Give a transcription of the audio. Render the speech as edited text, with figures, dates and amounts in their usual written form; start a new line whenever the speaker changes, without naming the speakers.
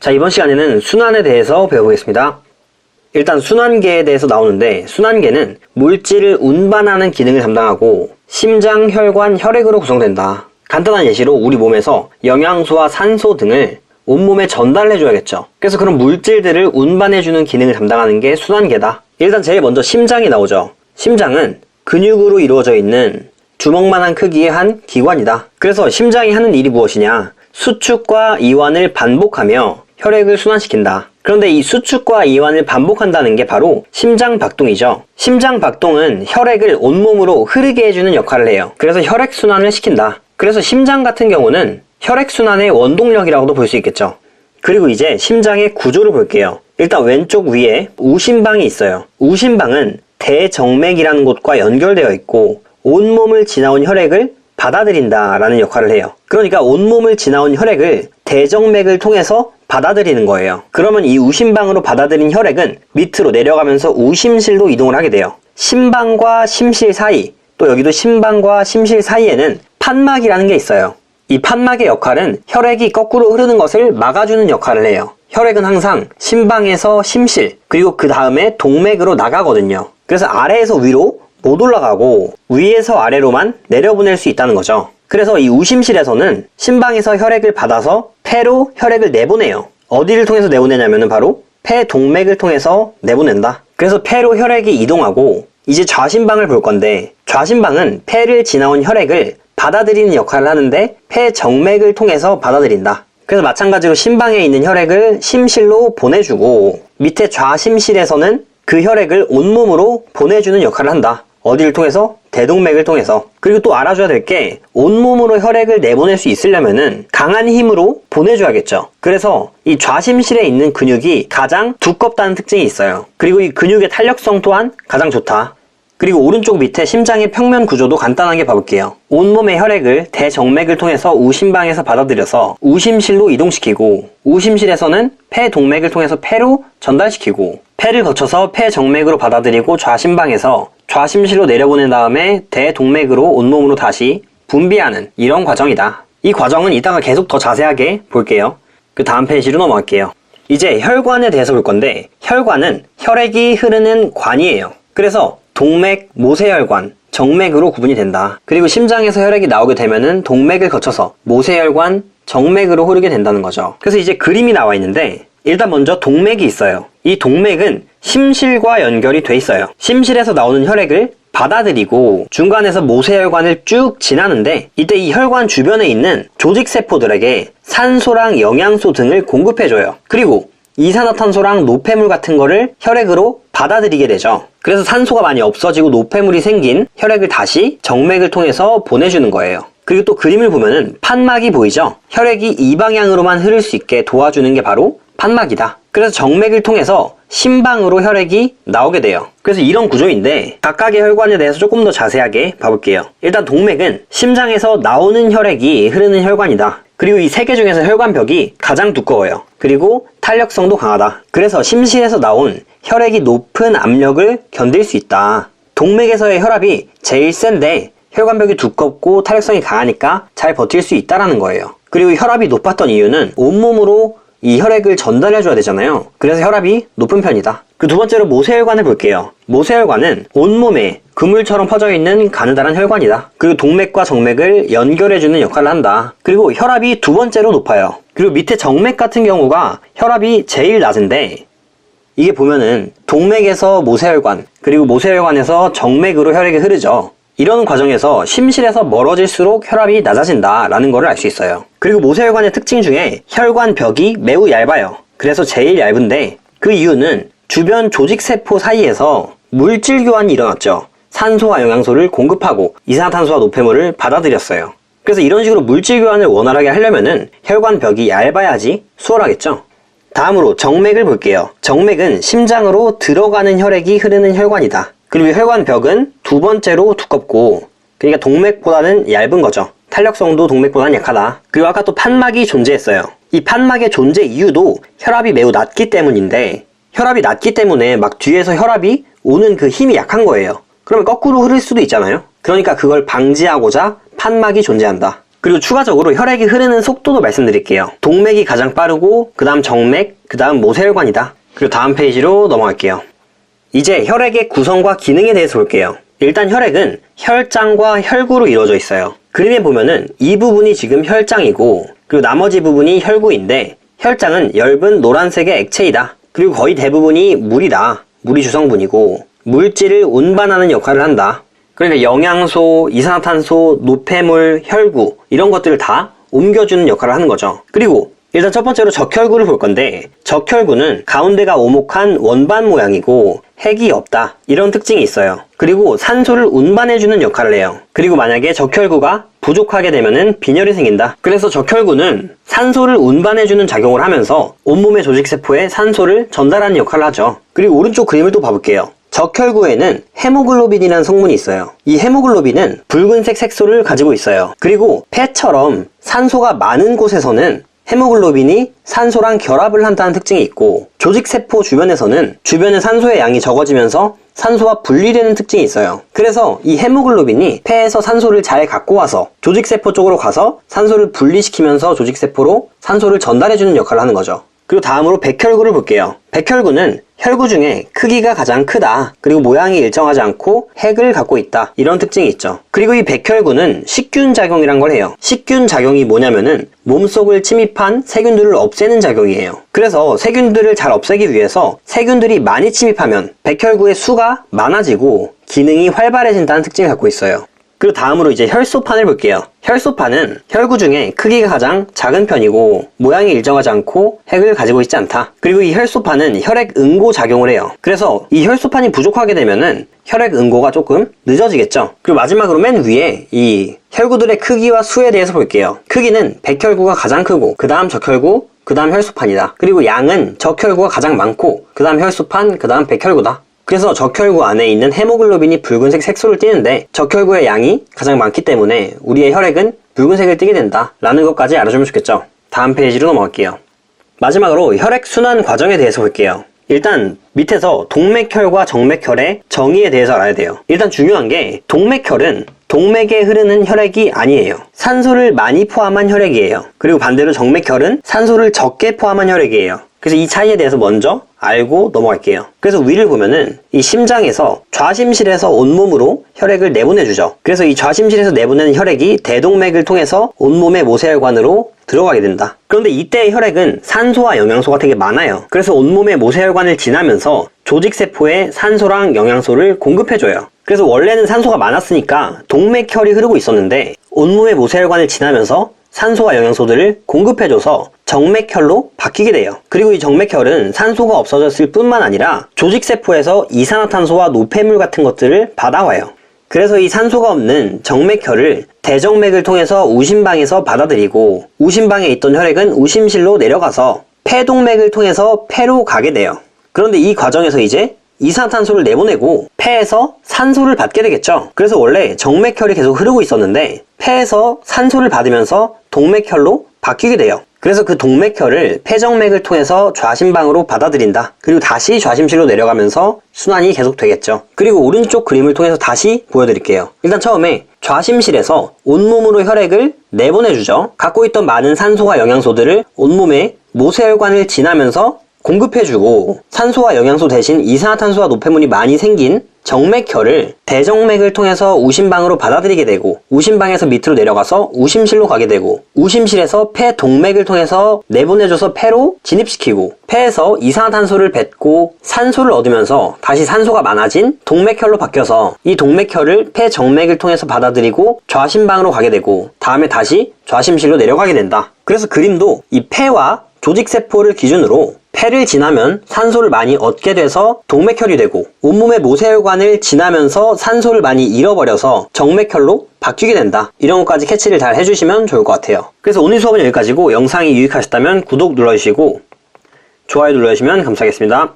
자, 이번 시간에는 순환에 대해서 배워보겠습니다. 일단 순환계에 대해서 나오는데, 순환계는 물질을 운반하는 기능을 담당하고 심장, 혈관, 혈액으로 구성된다. 간단한 예시로 우리 몸에서 영양소와 산소 등을 온몸에 전달해줘야겠죠. 그래서 그런 물질들을 운반해주는 기능을 담당하는 게 순환계다. 일단 제일 먼저 심장이 나오죠. 심장은 근육으로 이루어져 있는 주먹만한 크기의 한 기관이다. 그래서 심장이 하는 일이 무엇이냐? 수축과 이완을 반복하며 혈액을 순환시킨다. 그런데 이 수축과 이완을 반복한다는 게 바로 심장 박동이죠. 심장 박동은 혈액을 온몸으로 흐르게 해주는 역할을 해요. 그래서 혈액순환을 시킨다. 그래서 심장 같은 경우는 혈액순환의 원동력이라고도 볼 수 있겠죠. 그리고 이제 심장의 구조를 볼게요. 일단 왼쪽 위에 우심방이 있어요. 우심방은 대정맥이라는 곳과 연결되어 있고 온몸을 지나온 혈액을 받아들인다 라는 역할을 해요. 그러니까 온몸을 지나온 혈액을 대정맥을 통해서 받아들이는 거예요. 그러면 이 우심방으로 받아들인 혈액은 밑으로 내려가면서 우심실로 이동을 하게 돼요. 심방과 심실 사이, 또 여기도 심방과 심실 사이에는 판막이라는 게 있어요. 이 판막의 역할은 혈액이 거꾸로 흐르는 것을 막아주는 역할을 해요. 혈액은 항상 심방에서 심실, 그리고 그 다음에 동맥으로 나가거든요. 그래서 아래에서 위로 못 올라가고 위에서 아래로만 내려보낼 수 있다는 거죠. 그래서 이 우심실에서는 심방에서 혈액을 받아서 폐로 혈액을 내보내요. 어디를 통해서 내보내냐면은 바로 폐 동맥을 통해서 내보낸다. 그래서 폐로 혈액이 이동하고 이제 좌심방을 볼 건데, 좌심방은 폐를 지나온 혈액을 받아들이는 역할을 하는데 폐 정맥을 통해서 받아들인다. 그래서 마찬가지로 심방에 있는 혈액을 심실로 보내주고 밑에 좌심실에서는 그 혈액을 온몸으로 보내주는 역할을 한다. 어디를 통해서? 대동맥을 통해서. 그리고 또 알아줘야 될 게 온몸으로 혈액을 내보낼 수 있으려면은 강한 힘으로 보내줘야겠죠. 그래서 이 좌심실에 있는 근육이 가장 두껍다는 특징이 있어요. 그리고 이 근육의 탄력성 또한 가장 좋다. 그리고 오른쪽 밑에 심장의 평면 구조도 간단하게 봐볼게요. 온몸의 혈액을 대정맥을 통해서 우심방에서 받아들여서 우심실로 이동시키고 우심실에서는 폐동맥을 통해서 폐로 전달시키고 폐를 거쳐서 폐정맥으로 받아들이고 좌심방에서 좌심실로 내려보낸 다음에 대동맥으로 온몸으로 다시 분비하는 이런 과정이다. 이 과정은 이따가 계속 더 자세하게 볼게요. 그 다음 페이지로 넘어갈게요. 이제 혈관에 대해서 볼 건데, 혈관은 혈액이 흐르는 관이에요. 그래서 동맥, 모세혈관, 정맥으로 구분이 된다. 그리고 심장에서 혈액이 나오게 되면은 동맥을 거쳐서 모세혈관, 정맥으로 흐르게 된다는 거죠. 그래서 이제 그림이 나와 있는데, 일단 먼저 동맥이 있어요. 이 동맥은 심실과 연결이 돼 있어요. 심실에서 나오는 혈액을 받아들이고 중간에서 모세혈관을 쭉 지나는데, 이때 이 혈관 주변에 있는 조직세포들에게 산소랑 영양소 등을 공급해줘요. 그리고 이산화탄소랑 노폐물 같은 거를 혈액으로 받아들이게 되죠. 그래서 산소가 많이 없어지고 노폐물이 생긴 혈액을 다시 정맥을 통해서 보내주는 거예요. 그리고 또 그림을 보면은 판막이 보이죠? 혈액이 이 방향으로만 흐를 수 있게 도와주는 게 바로 판막이다. 그래서 정맥을 통해서 심방으로 혈액이 나오게 돼요. 그래서 이런 구조인데 각각의 혈관에 대해서 조금 더 자세하게 봐볼게요. 일단 동맥은 심장에서 나오는 혈액이 흐르는 혈관이다. 그리고 이 세 개 중에서 혈관벽이 가장 두꺼워요. 그리고 탄력성도 강하다. 그래서 심실에서 나온 혈액이 높은 압력을 견딜 수 있다. 동맥에서의 혈압이 제일 센데 혈관벽이 두껍고 탄력성이 강하니까 잘 버틸 수 있다라는 거예요. 그리고 혈압이 높았던 이유는 온몸으로 이 혈액을 전달해줘야 되잖아요. 그래서 혈압이 높은 편이다. 그 두 번째로 모세혈관을 볼게요. 모세혈관은 온몸에 그물처럼 퍼져있는 가느다란 혈관이다. 그리고 동맥과 정맥을 연결해주는 역할을 한다. 그리고 혈압이 두 번째로 높아요. 그리고 밑에 정맥 같은 경우가 혈압이 제일 낮은데, 이게 보면은 동맥에서 모세혈관, 그리고 모세혈관에서 정맥으로 혈액이 흐르죠. 이런 과정에서 심실에서 멀어질수록 혈압이 낮아진다 라는 거를 알 수 있어요. 그리고 모세혈관의 특징 중에 혈관벽이 매우 얇아요. 그래서 제일 얇은데, 그 이유는 주변 조직세포 사이에서 물질 교환이 일어났죠. 산소와 영양소를 공급하고 이산화탄소와 노폐물을 받아들였어요. 그래서 이런 식으로 물질 교환을 원활하게 하려면은 혈관벽이 얇아야지 수월하겠죠. 다음으로 정맥을 볼게요. 정맥은 심장으로 들어가는 혈액이 흐르는 혈관이다. 그리고 혈관벽은 두 번째로 두껍고, 그러니까 동맥보다는 얇은 거죠. 탄력성도 동맥보다는 약하다. 그리고 아까 또 판막이 존재했어요. 이 판막의 존재 이유도 혈압이 매우 낮기 때문인데, 혈압이 낮기 때문에 막 뒤에서 혈압이 오는 그 힘이 약한 거예요. 그러면 거꾸로 흐를 수도 있잖아요. 그러니까 그걸 방지하고자 판막이 존재한다. 그리고 추가적으로 혈액이 흐르는 속도도 말씀드릴게요. 동맥이 가장 빠르고 그 다음 정맥, 그 다음 모세혈관이다. 그리고 다음 페이지로 넘어갈게요. 이제 혈액의 구성과 기능에 대해서 볼게요. 일단 혈액은 혈장과 혈구로 이루어져 있어요. 그림에 보면은 이 부분이 지금 혈장이고 그리고 나머지 부분이 혈구인데 혈장은 엷은 노란색의 액체이다. 그리고 거의 대부분이 물이다. 물이 주성분이고 물질을 운반하는 역할을 한다. 그러니까 영양소, 이산화탄소, 노폐물, 혈구 이런 것들을 다 옮겨주는 역할을 하는 거죠. 그리고 일단 첫 번째로 적혈구를 볼 건데 적혈구는 가운데가 오목한 원반 모양이고 핵이 없다 이런 특징이 있어요. 그리고 산소를 운반해주는 역할을 해요. 그리고 만약에 적혈구가 부족하게 되면은 빈혈이 생긴다. 그래서 적혈구는 산소를 운반해주는 작용을 하면서 온몸의 조직세포에 산소를 전달하는 역할을 하죠. 그리고 오른쪽 그림을 또 봐볼게요. 적혈구에는 헤모글로빈이라는 성분이 있어요. 이 헤모글로빈은 붉은색 색소를 가지고 있어요. 그리고 폐처럼 산소가 많은 곳에서는 헤모글로빈이 산소랑 결합을 한다는 특징이 있고 조직세포 주변에서는 주변의 산소의 양이 적어지면서 산소와 분리되는 특징이 있어요. 그래서 이 헤모글로빈이 폐에서 산소를 잘 갖고 와서 조직세포 쪽으로 가서 산소를 분리시키면서 조직세포로 산소를 전달해주는 역할을 하는 거죠. 그리고 다음으로 백혈구를 볼게요. 백혈구는 혈구 중에 크기가 가장 크다. 그리고 모양이 일정하지 않고 핵을 갖고 있다. 이런 특징이 있죠. 그리고 이 백혈구는 식균 작용이란 걸 해요. 식균 작용이 뭐냐면은 몸속을 침입한 세균들을 없애는 작용이에요. 그래서 세균들을 잘 없애기 위해서 세균들이 많이 침입하면 백혈구의 수가 많아지고 기능이 활발해진다는 특징을 갖고 있어요. 그리고 다음으로 이제 혈소판을 볼게요. 혈소판은 혈구 중에 크기가 가장 작은 편이고 모양이 일정하지 않고 핵을 가지고 있지 않다. 그리고 이 혈소판은 혈액 응고 작용을 해요. 그래서 이 혈소판이 부족하게 되면은 혈액 응고가 조금 늦어지겠죠. 그리고 마지막으로 맨 위에 이 혈구들의 크기와 수에 대해서 볼게요. 크기는 백혈구가 가장 크고 그 다음 적혈구, 그 다음 혈소판이다. 그리고 양은 적혈구가 가장 많고 그 다음 혈소판, 그 다음 백혈구다. 그래서 적혈구 안에 있는 헤모글로빈이 붉은색 색소를 띠는데 적혈구의 양이 가장 많기 때문에 우리의 혈액은 붉은색을 띠게 된다 라는 것까지 알아주면 좋겠죠. 다음 페이지로 넘어갈게요. 마지막으로 혈액순환 과정에 대해서 볼게요. 일단 밑에서 동맥혈과 정맥혈의 정의에 대해서 알아야 돼요. 일단 중요한 게 동맥혈은 동맥에 흐르는 혈액이 아니에요. 산소를 많이 포함한 혈액이에요. 그리고 반대로 정맥혈은 산소를 적게 포함한 혈액이에요. 그래서 이 차이에 대해서 먼저 알고 넘어갈게요. 그래서 위를 보면은 이 심장에서 좌심실에서 온몸으로 혈액을 내보내주죠. 그래서 이 좌심실에서 내보내는 혈액이 대동맥을 통해서 온몸의 모세혈관으로 들어가게 된다. 그런데 이때의 혈액은 산소와 영양소가 되게 많아요. 그래서 온몸의 모세혈관을 지나면서 조직세포에 산소랑 영양소를 공급해줘요. 그래서 원래는 산소가 많았으니까 동맥혈이 흐르고 있었는데 온몸의 모세혈관을 지나면서 산소와 영양소들을 공급해줘서 정맥혈로 바뀌게 돼요. 그리고 이 정맥혈은 산소가 없어졌을 뿐만 아니라 조직세포에서 이산화탄소와 노폐물 같은 것들을 받아와요. 그래서 이 산소가 없는 정맥혈을 대정맥을 통해서 우심방에서 받아들이고 우심방에 있던 혈액은 우심실로 내려가서 폐동맥을 통해서 폐로 가게 돼요. 그런데 이 과정에서 이제 이산화탄소를 내보내고 폐에서 산소를 받게 되겠죠. 그래서 원래 정맥혈이 계속 흐르고 있었는데 폐에서 산소를 받으면서 동맥혈로 바뀌게 돼요. 그래서 그 동맥혈을 폐정맥을 통해서 좌심방으로 받아들인다. 그리고 다시 좌심실로 내려가면서 순환이 계속 되겠죠. 그리고 오른쪽 그림을 통해서 다시 보여드릴게요. 일단 처음에 좌심실에서 온몸으로 혈액을 내보내주죠. 갖고 있던 많은 산소와 영양소들을 온몸의 모세혈관을 지나면서 공급해주고 산소와 영양소 대신 이산화탄소와 노폐물이 많이 생긴 정맥혈을 대정맥을 통해서 우심방으로 받아들이게 되고 우심방에서 밑으로 내려가서 우심실로 가게 되고 우심실에서 폐동맥을 통해서 내보내줘서 폐로 진입시키고 폐에서 이산화탄소를 뱉고 산소를 얻으면서 다시 산소가 많아진 동맥혈로 바뀌어서 이 동맥혈을 폐정맥을 통해서 받아들이고 좌심방으로 가게 되고 다음에 다시 좌심실로 내려가게 된다. 그래서 그림도 이 폐와 조직세포를 기준으로 폐를 지나면 산소를 많이 얻게 돼서 동맥혈이 되고 온몸의 모세혈관을 지나면서 산소를 많이 잃어버려서 정맥혈로 바뀌게 된다. 이런 것까지 캐치를 잘 해주시면 좋을 것 같아요. 그래서 오늘 수업은 여기까지고 영상이 유익하셨다면 구독 눌러주시고 좋아요 눌러주시면 감사하겠습니다.